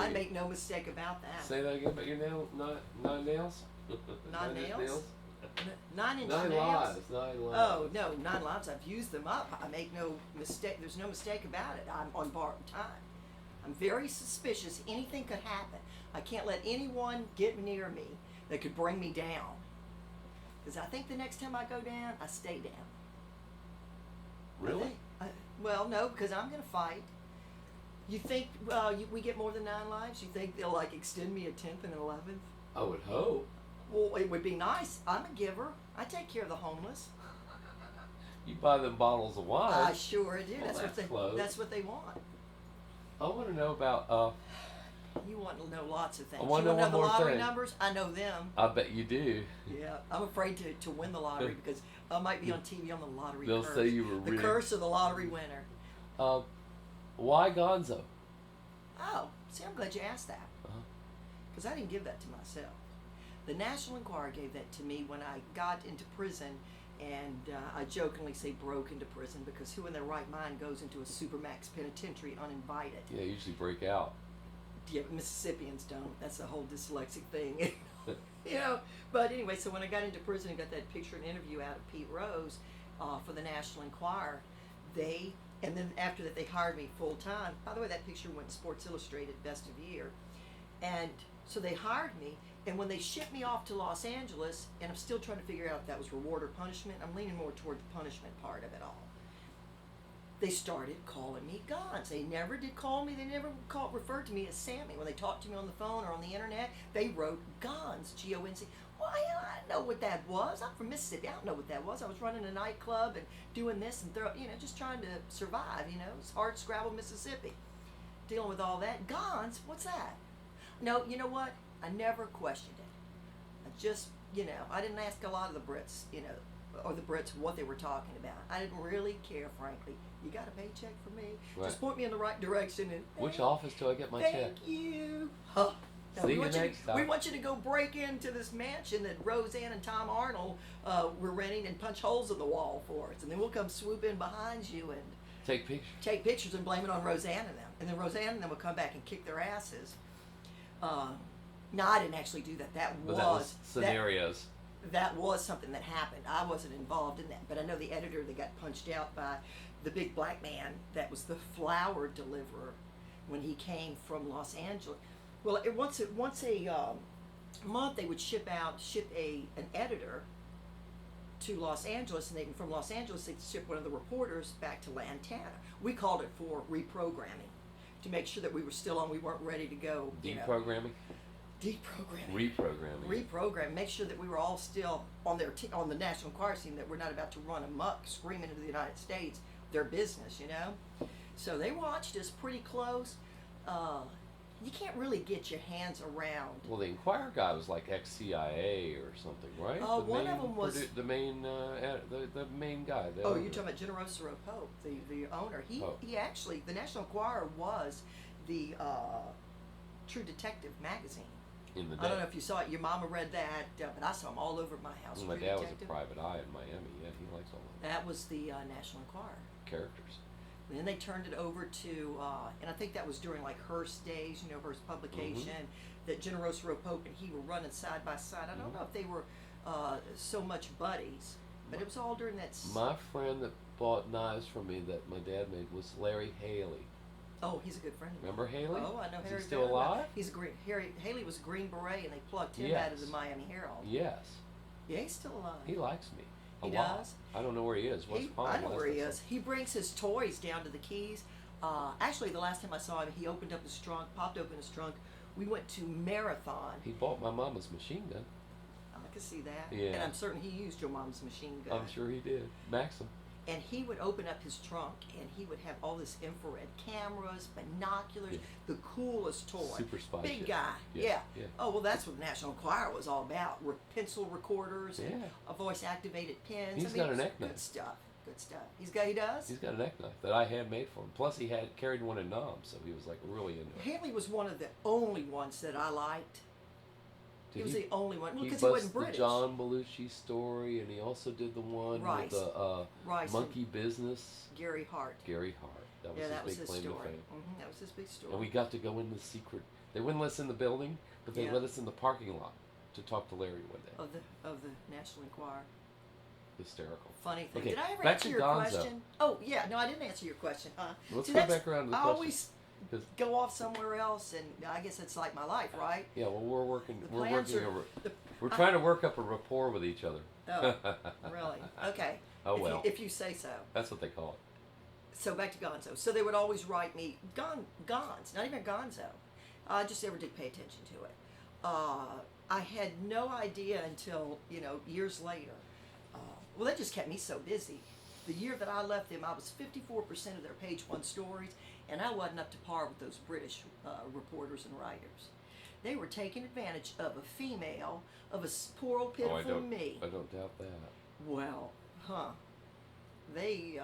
I make no mistake about that. Say that again about your nine nails? Nine nails? 9-inch Nine nails? lives. 9 lives. Oh, no, 9 lives. I've used them up. I make no mistake. There's no mistake about it. I'm on borrowed time. I'm very suspicious. Anything could happen. I can't let anyone get near me that could bring me down. Because I think the next time I go down, I stay down. Really? Well, no, because I'm going to fight. You think we get more than 9 lives? You think they'll like extend me a 10th and 11th? I would hope. Well, it would be nice. I'm a giver. I take care of the homeless. You buy them bottles of wine. I sure do. Well, That's what they want. I want to know about. You want to know lots of things. I want you to know want to know one the more lottery thing. numbers? I know them. I bet you do. Yeah, I'm afraid to win the lottery because I might be on TV on the lottery They'll curse. say you were the rigged. curse of the lottery winner. Why Gonzo? Oh, see, I'm glad you asked that. Uh-huh. Because I didn't give that to myself. The National Enquirer gave that to me when I got into prison, and I jokingly say broke into prison because who in their right mind goes into a supermax penitentiary uninvited? Yeah, they usually break out. Yeah, Mississippians don't. That's the whole dyslexic thing. You know, but anyway, so when I got into prison and got that picture and interview out of Pete Rose for the National Enquirer, and then after that they hired me full time. By the way, that picture went in Sports Illustrated Best of Year. And so they hired me, and when they shipped me off to Los Angeles, and I'm still trying to figure out if that was reward or punishment, I'm leaning more toward the punishment part of it all. They started calling me Gonz. They never did call me, they never referred to me as Sammy. When they talked to me on the phone or on the internet, they wrote Gonz, G-O-N-Z. Well, I know what that was. I'm from Mississippi. I don't know what that was. I was running a nightclub and doing this and just trying to survive, It's hard scrabble Mississippi. Dealing with all that. Gonz, what's that? No, you know what? I never questioned it. I just, I didn't ask a lot of the Brits, or the Brits what they were talking about. I didn't really care, frankly. You got a paycheck for me? Right. Just point me in the right direction. And Which office do I get my check? Thank you. Huh. Now, See you next time. We want you to go break into this mansion that Roseanne and Tom Arnold were renting and punch holes in the wall for us. And then we'll come swoop in behind you and Take pictures. take pictures and blame it on Roseanne and them. And then Roseanne and them will come back and kick their asses. No, I didn't actually do that. That was scenarios. That was something that happened. I wasn't involved in that, but I know the editor that got punched out by the big black man that was the flower deliverer when he came from Los Angeles. Well, once a month they would ship an editor to Los Angeles, and from Los Angeles they'd ship one of the reporters back to Lantana. We called it for reprogramming to make sure that we were still on. We weren't ready to go. Deprogramming. Deprogramming. Reprogramming. Reprogram. Make sure that we were all still on on the National Enquirer team, that we're not about to run amok, screaming into the United States, their business, So they watched us pretty close. You can't really get your hands around. Well, the Enquirer guy was like ex-CIA or something, right? One of them was the main guy. The Oh, owner. you're talking about Generoso Pope, the owner. Pope. He actually, the National Enquirer was the True Detective magazine. In the day. I don't know if you saw it. Your mama read that, but I saw them all over my house. My True dad Detective. was a private eye in Miami. Yeah, he likes all that. That was the National Enquirer. Characters. And then they turned it over to, and I think that was during like Hearst days, Hearst publication, that Generoso Pope and he were running side by side. I don't know if they were so much buddies, but it was all during that. My friend that bought knives from me that my dad made was Larry Haley. Oh, he's a good friend of mine. Remember Haley? Oh, I know Harry. Is he still very well. alive? He's a green. Haley was a Green Beret, and they plucked him out of the Miami Herald. Yes. Yeah, he's still alive. He likes me. He lot. does? I don't know where he is. I know where he is. He brings his toys down to the Keys. Actually, the last time I saw him, he opened up his trunk, popped open his trunk. We went to Marathon. He bought my mama's machine gun. I can see that. Yeah. And I'm certain he used your mom's machine gun. I'm sure he did. Maxim. And he would open up his trunk, and he would have all this infrared cameras, binoculars, the coolest toy. Super spy Big shit. guy. Yeah. Oh, well, that's what National Enquirer was all about. Pencil recorders and voice-activated pens. He's got a neck knife. Good stuff. Good stuff. He does? He's got a neck knife that I had made for him. Plus, he had carried one in Nam, so he was like really into it. Haley was one of the only ones that I liked. He was the only one. Well, because he busts wasn't British. the John Belushi story, and he also did the one with the monkey business. Gary Hart. Gary Hart. That was his big claim to fame. That was his big story. And we got to go in the secret. They wouldn't let us in the building, but they Yeah. let us in the parking lot to talk to Larry one day. Of the National Enquirer. Hysterical. Funny thing. Okay, Did I ever back answer to your Gonzo. question? Oh yeah, no, I didn't answer your question. Let's See, go that's- back around to the I question. always 'Cause- go off somewhere else, and I guess it's like my life, right? Yeah, well, we're working. The We're plans working. are- the- We're trying to work up a rapport with each other. Oh, really? Okay. Oh well. If you say so. That's what they call it. So back to Gonzo. So they would always write me Gonz, not even Gonzo. I just never did pay attention to it. I had no idea until years later. Well, that just kept me so busy. The year that I left them, I was 54% of their page one stories, and I wasn't up to par with those British reporters and writers. They were taking advantage of a female, of a poor old pitiful me. I don't doubt that. Well, they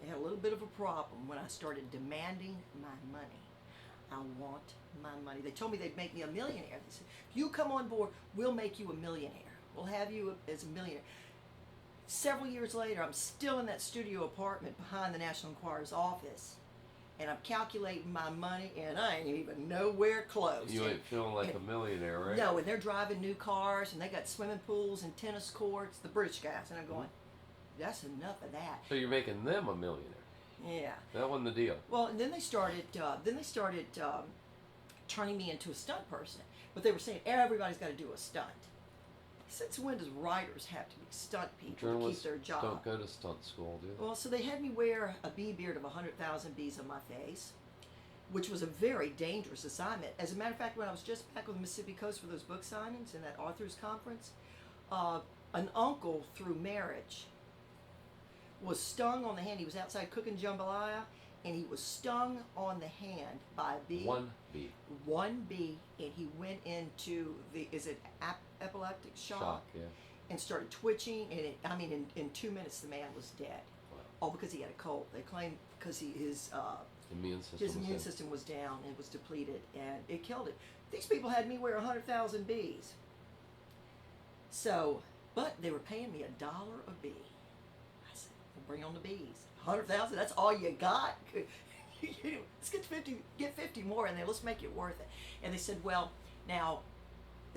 had a little bit of a problem when I started demanding my money. I want my money. They told me they'd make me a millionaire. They said, if you come on board, we'll make you a millionaire. We'll have you as a millionaire. Several years later, I'm still in that studio apartment behind the National Enquirer's office, and I'm calculating my money, and I ain't even nowhere close. You ain't feeling like a millionaire, right? No, and they're driving new cars, and they got swimming pools and tennis courts, the British guys, and I'm going, that's enough of that. So you're making them a millionaire. Yeah. That wasn't the deal. Well, and then they started turning me into a stunt person, but they were saying everybody's got to do a stunt. Since when does writers have to be stunt people to keep their job? Don't go to stunt school, do they? Well, so they had me wear a bee beard of 100,000 bees on my face, which was a very dangerous assignment. As a matter of fact, when I was just back on the Mississippi coast for those book signings and that authors conference, an uncle through marriage was stung on the hand. He was outside cooking jambalaya, and he was stung on the hand by a bee. One bee. One bee, and he went into epileptic shock, yeah. and started twitching, and in 2 minutes the man was dead. Wow. All because he had a cold. They claimed because his immune system was down and was depleted, and it killed him. These people had me wear 100,000 bees. So, but they were paying me $1 a bee. I said, well, bring on the bees. 100,000, that's all you got? Let's get 50 more in there. Let's make it worth it. And they said, well, now,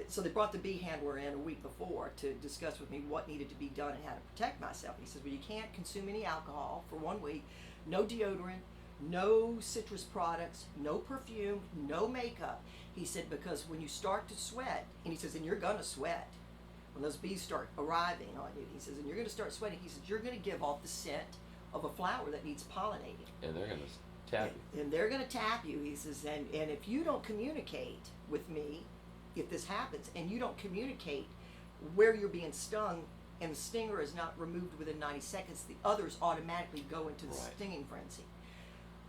so they brought the bee handler in a week before to discuss with me what needed to be done and how to protect myself. And he says, well, you can't consume any alcohol for 1 week, no deodorant, no citrus products, no perfume, no makeup. He said, because when you start to sweat, and he says, and you're gonna sweat, when those bees start arriving on you, he says, and you're gonna start sweating, he says, you're gonna give off the scent of a flower that needs pollinating. And they're gonna tap you. And they're gonna tap you, he says, and if you don't communicate with me, if this happens, and you don't communicate where you're being stung, and the stinger is not removed within 90 seconds, the others automatically go into the stinging frenzy.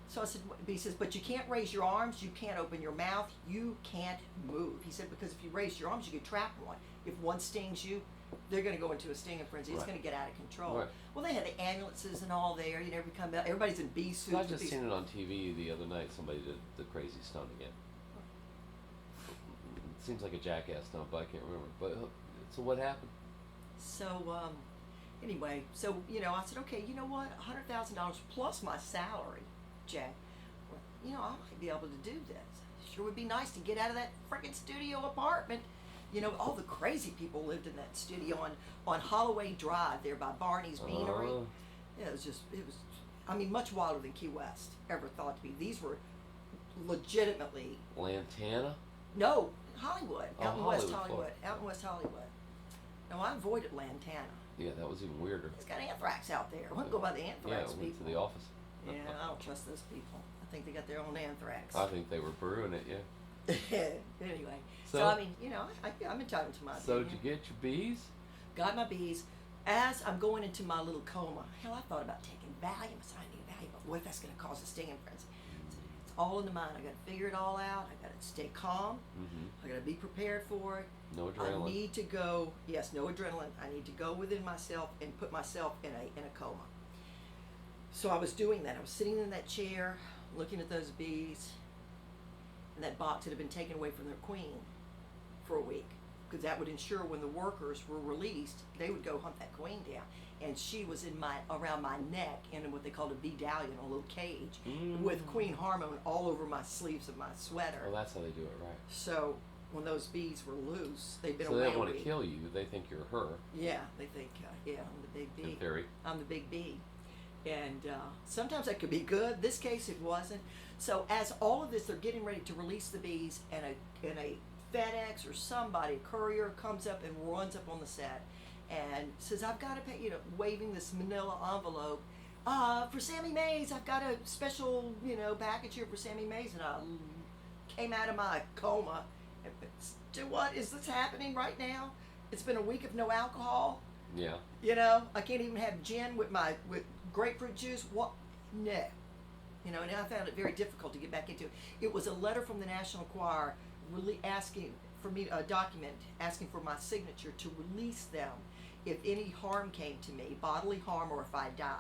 So I said, he says, but you can't raise your arms, you can't open your mouth, you can't move. He said, because if you raise your arms, you could trap one. If one stings you, they're going to go into a stinging frenzy. It's going to get out of control. Right. Well, they had the ambulances and all there. You never come out. Everybody's in bee suits. I just seen it on TV the other night. Somebody did the crazy stunt again. It seems like a jackass stunt, but I can't remember. But so what happened? So anyway, so I said, okay, you know what? $100,000 plus my salary, Jack. Well, I might be able to do this. Sure would be nice to get out of that freaking studio apartment. All the crazy people lived in that studio on Holloway Drive there by Barney's Beanery. Yeah, it was much wilder than Key West ever thought to be. These were legitimately... Lantana? No, Hollywood. Out in West Hollywood. Florida. Out in West Hollywood. No, I avoided Lantana. Yeah, that was even weirder. It's got anthrax out there. I wouldn't go by the anthrax people. people. To the office. Yeah, I don't trust those people. I think they got their own anthrax. I think they were brewing it, yeah. Anyway, so I'm entitled to my opinion. So did you get your bees? Got my bees. As I'm going into my little coma, hell, I thought about taking Valium. I said, I need Valium, but what if that's going to cause a stinging frenzy? It's all in the mind. I got to figure it all out. I got to stay calm. I got to be prepared for it. No adrenaline. I need to go. Yes, no adrenaline. I need to go within myself and put myself in a coma. So I was doing that. I was sitting in that chair, looking at those bees, and that box that had been taken away from their queen for a week. because that would ensure when the workers were released, they would go hunt that queen down. And she was around my neck in what they called a medallion, a little cage, with Queen Hormone all over my sleeves of my sweater. Well, that's how they do it, right? So when those bees were loose, they've been so away. they don't want to kill you. They think you're her. Yeah, they think, I'm the big bee. In theory. I'm the big bee. And sometimes that could be good. This case, it wasn't. So as all of this, they're getting ready to release the bees, and a FedEx or somebody, a courier, comes up and runs up on the set and says, I've got to pay, waving this manila envelope. For Sammy Mays, I've got a special, package here for Sammy Mays. And I came out of my coma. And, what is this happening right now? It's been a week of no alcohol. Yeah. I can't even have gin with grapefruit juice. What? No. And I found it very difficult to get back into it. It was a letter from the National Choir really asking for me, a document asking for my signature to release them if any harm came to me, bodily harm, or if I died.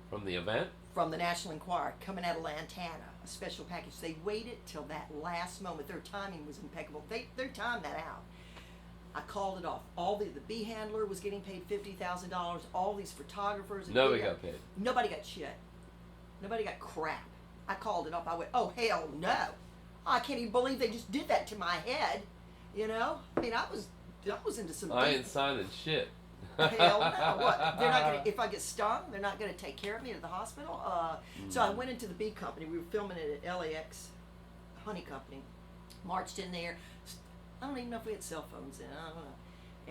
From the event? From the National Enquirer, coming out of Lantana, a special package. They waited till that last moment. Their timing was impeccable. They timed that out. I called it off. All the bee handler was getting paid $50,000. All these photographers. Nobody got paid. Nobody got shit. Nobody got crap. I called it off. I went, oh hell no! I can't even believe they just did that to my head. I mean, I was into some. I ain't signing shit. Hell no! What? They're not gonna. If I get stung, they're not gonna take care of me to the hospital. So I went into the bee company. We were filming it at LAX Honey Company. Marched in there. I don't even know if we had cell phones then. I don't know.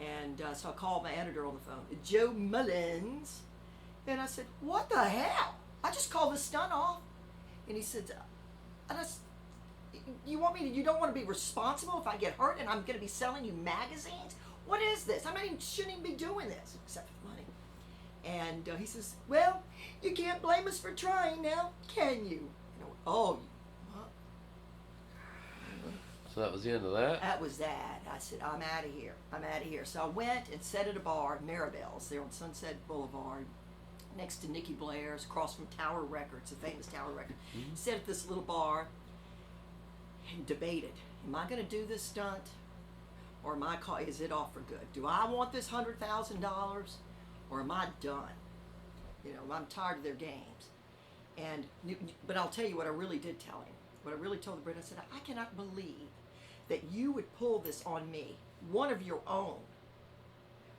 And so I called my editor on the phone, Joe Mullins, and I said, "What the hell? I just called the stunt off." And he said, "You want me to? You don't want to be responsible if I get hurt and I'm going to be selling you magazines? What is this? Shouldn't even be doing this except for money." And he says, "Well, you can't blame us for trying now, can you?" And I went, "Oh, what?" So that was the end of that? That was that. I said, I'm out of here. I'm out of here. So I went and sat at a bar, Maribel's, there on Sunset Boulevard, next to Nikki Blair's, across from Tower Records, the famous Tower Records. Sat at this little bar and debated, am I going to do this stunt, or is it off for good? Do I want this $100,000, or am I done? I'm tired of their games. But I'll tell you what I really did tell him. What I really told the Brit, I said, I cannot believe that you would pull this on me, one of your own,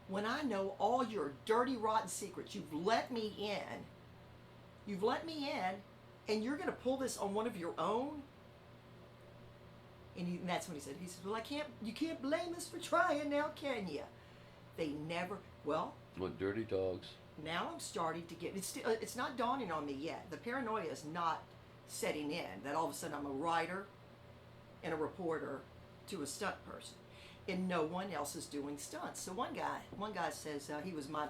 when I know all your dirty, rotten secrets. You've let me in, and you're going to pull this on one of your own? And that's what he said. He said, well, you can't blame us for trying now, can you? They never, well. What dirty dogs. Now I'm starting to get, it's not dawning on me yet. The paranoia is not setting in, that all of a sudden I'm a writer and a reporter to a stunt person, and no one else is doing stunts. So one guy says, he was my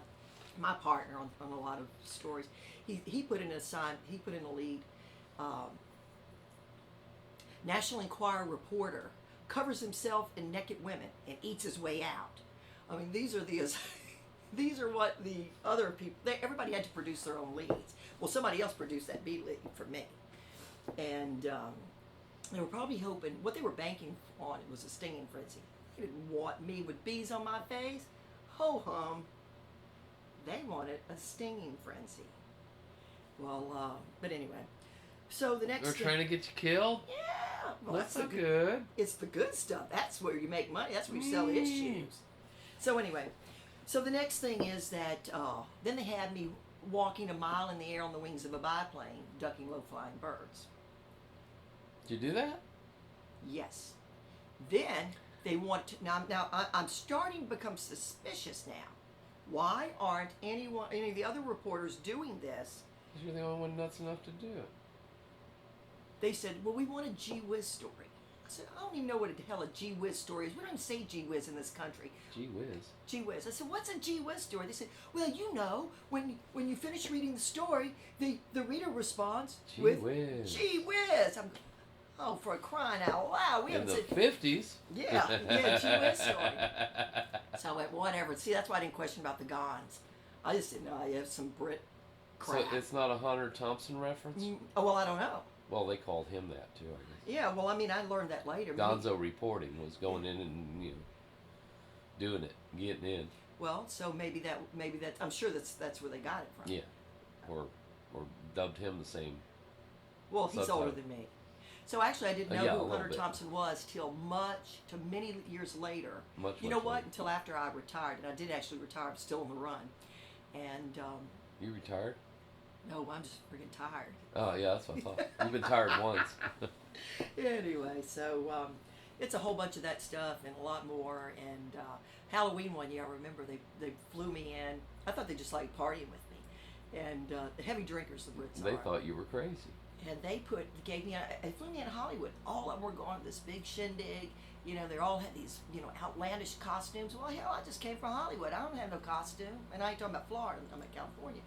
partner on a lot of stories. He put in a lead, National Enquirer reporter covers himself in naked women and eats his way out. I mean, these are what the other people, everybody had to produce their own leads. Well, somebody else produced that bee lead for me. And they were probably hoping, what they were banking on, it was a stinging frenzy. They didn't want me with bees on my face. Ho-hum. They wanted a stinging frenzy. Well, but anyway. So the next They're trying to get you killed? Yeah. Well, that's so good. It's the good stuff. That's where you make money. That's where you sell issues. So anyway, so the next thing is that then they had me walking a mile in the air on the wings of a biplane, ducking low-flying birds. Did you do that? Yes. Then they want to, now I'm starting to become suspicious now. Why aren't any of the other reporters doing this? Because you're the only one nuts enough to do it. They said, well, we want a gee whiz story. I said, I don't even know what the hell a gee whiz story is. We don't even say gee whiz in this country. Gee whiz. Gee whiz. I said, what's a gee whiz story? They said, well, when you finish reading the story, the reader responds with gee whiz. I'm, oh, for crying out loud. We in haven't the said 50s. Yeah, gee whiz story. So I went, whatever. See, that's why I didn't question about the Gons. I just didn't know I have some Brit crap. So it's not a Hunter Thompson reference? Oh, well, I don't know. Well, they called him that too, I guess. Yeah, well, I mean, I learned that later. GONZO reporting was going in and, doing it, getting in. Well, so maybe that I'm sure that's where they got it from. Yeah, or dubbed him the same. Well, he's subtitle. older than me. So actually, I didn't know Yeah, a who little Hunter bit. Thompson was till many years later. Much. You know what? Later. Until after I retired, and I did actually retire. I'm still on the run, and You retired? no, I'm just freaking tired. Oh yeah, that's what I thought. You've been tired once. Anyway, so it's a whole bunch of that stuff and a lot more. And Halloween one year, I remember they flew me in. I thought they just liked partying with me, and the heavy drinkers, the Brits They are. thought you were crazy. And they flew me in Hollywood. All of them were going to this big shindig. You know, they all had these, outlandish costumes. Well, hell, I just came from Hollywood. I don't have no costume. And I ain't talking about Florida. I'm talking about California.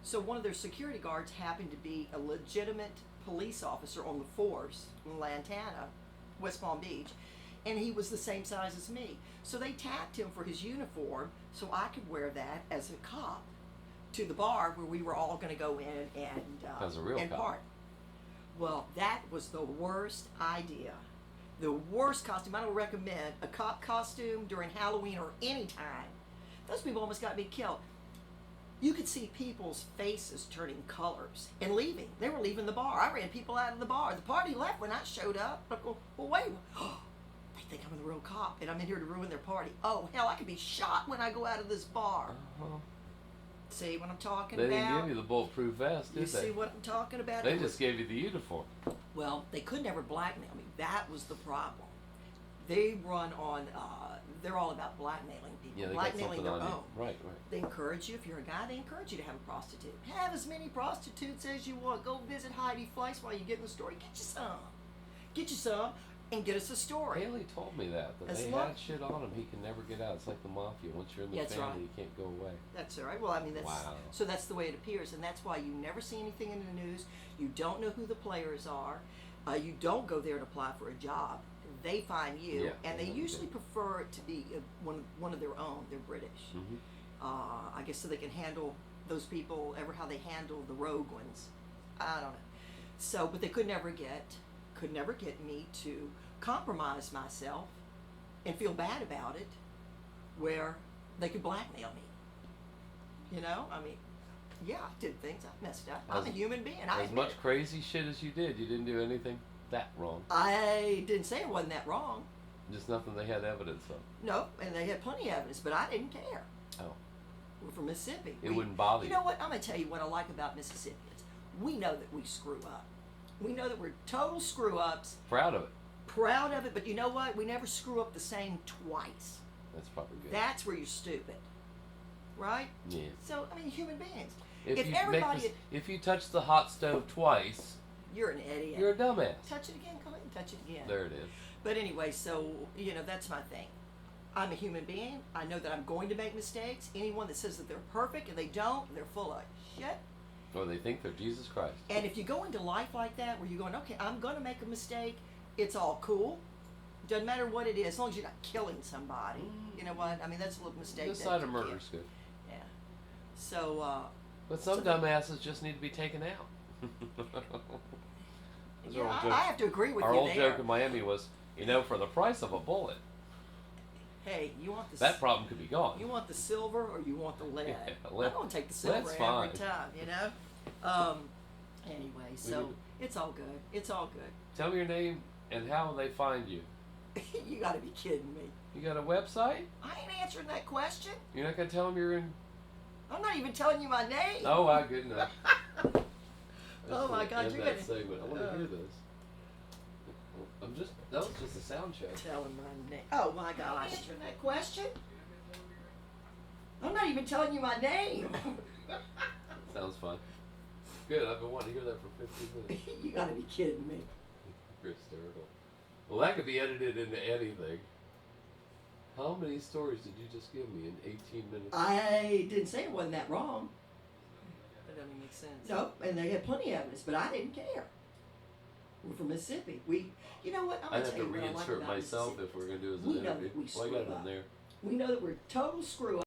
So one of their security guards happened to be a legitimate police officer on the force in Lantana, West Palm Beach. And he was the same size as me. So they tapped him for his uniform so I could wear that as a cop to the bar where we were all going to go in As a real and cop. party. Well, that was the worst idea. The worst costume. I don't recommend a cop costume during Halloween or any time. Those people almost got me killed. You could see people's faces turning colors and leaving. They were leaving the bar. I ran people out of the bar. The party left when I showed up. I go, well, wait. They think I'm the real cop and I'm in here to ruin their party. Oh, hell, I could be shot when I go out of this bar. Uh-huh. See what I'm talking They about? didn't give you the bulletproof vest, did You they? see what I'm talking about? They just gave you the uniform. Well, they could never blackmail me. That was the problem. They run on, they're all about blackmailing people. Yeah, they got blackmailing something their on own. you. Right. They encourage you, if you're a guy, they encourage you to have a prostitute. Have as many prostitutes as you want. Go visit Heidi Fleiss while you get in the store. Get you some. Get you some and get us a story. Haley told me that As they long- had shit on him. He can never get out. It's like the mafia. Once you're in the That's family, right. you can't go away. That's all right. Well, I mean, that's Wow. so that's the way it appears, and that's why you never see anything in the news. You don't know who the players are. You don't go there to apply for a job. They find you, Yeah, and they yeah, usually okay. prefer it to be one of their own. They're British. Mm-hmm. I guess so they can handle those people ever how they handle the rogue ones. I don't know. So, but they could never get me to compromise myself and feel bad about it, where they could blackmail me. You know, I mean, yeah, I did things. I messed up. I'm a human being. I As admit much it. crazy shit as you did, you didn't do anything that wrong. I didn't say it wasn't that wrong. Just nothing they had evidence of. No, and they had plenty of evidence, but I didn't care. Oh. We're from Mississippi. It wouldn't bother you. you. You know what? I'm going to tell you what I like about Mississippians. We know that we screw up. We know that we're total screw ups. Proud of it. Proud of it, but you know what? We never screw up the same twice. That's probably good. That's where you're stupid. Right? Yeah. So, I mean, human beings. If you everybody. if you touch the hot stove twice, You're an idiot. you're a dumbass. Touch it again. Go ahead and touch it again. There it is. But anyway, so, that's my thing. I'm a human being. I know that I'm going to make mistakes. Anyone that says that they're perfect and they don't, they're full of shit. Or they think they're Jesus Christ. And if you go into life like that, where you're going, okay, I'm going to make a mistake, it's all cool. Doesn't matter what it is, as long as you're not killing somebody. You know what? I mean, that's a little mistake. This that side of you murder can't- is good. Yeah. So, But some so- dumbasses just need to be taken out. yeah, I have to agree with Our you old there. joke in Miami was, for the price of a bullet, Hey, you want the that problem could be gone. You want the silver or you want the lead? Yeah, lead- I'm gonna take the silver lead's every fine. time. Anyway, so it's all good. It's all good. Tell me your name and how they find you. You got to be kidding me. You got a website? I ain't answering that question. You're not gonna tell them you're in? I'm not even telling you my name. Oh, good enough. Oh my God, end you're that gonna- segment. I want to hear this. That was just a sound check. Telling my name. Oh my gosh. Answering that question? I'm not even telling you my name. Sounds fun. Good. I've been wanting to hear that for 15 minutes. You got to be kidding me. You're hysterical. Well, that could be edited into anything. How many stories did you just give me in 18 minutes? I didn't say it wasn't that wrong. That doesn't make sense. No, and they had plenty of evidence, but I didn't care. We're from Mississippi. You know what? I'm I'd gonna have tell to you what I like reinsert about myself Mississippi. if we're going to do as We an know interview. that we Well, I got it screw in up. there. We know that we're total screw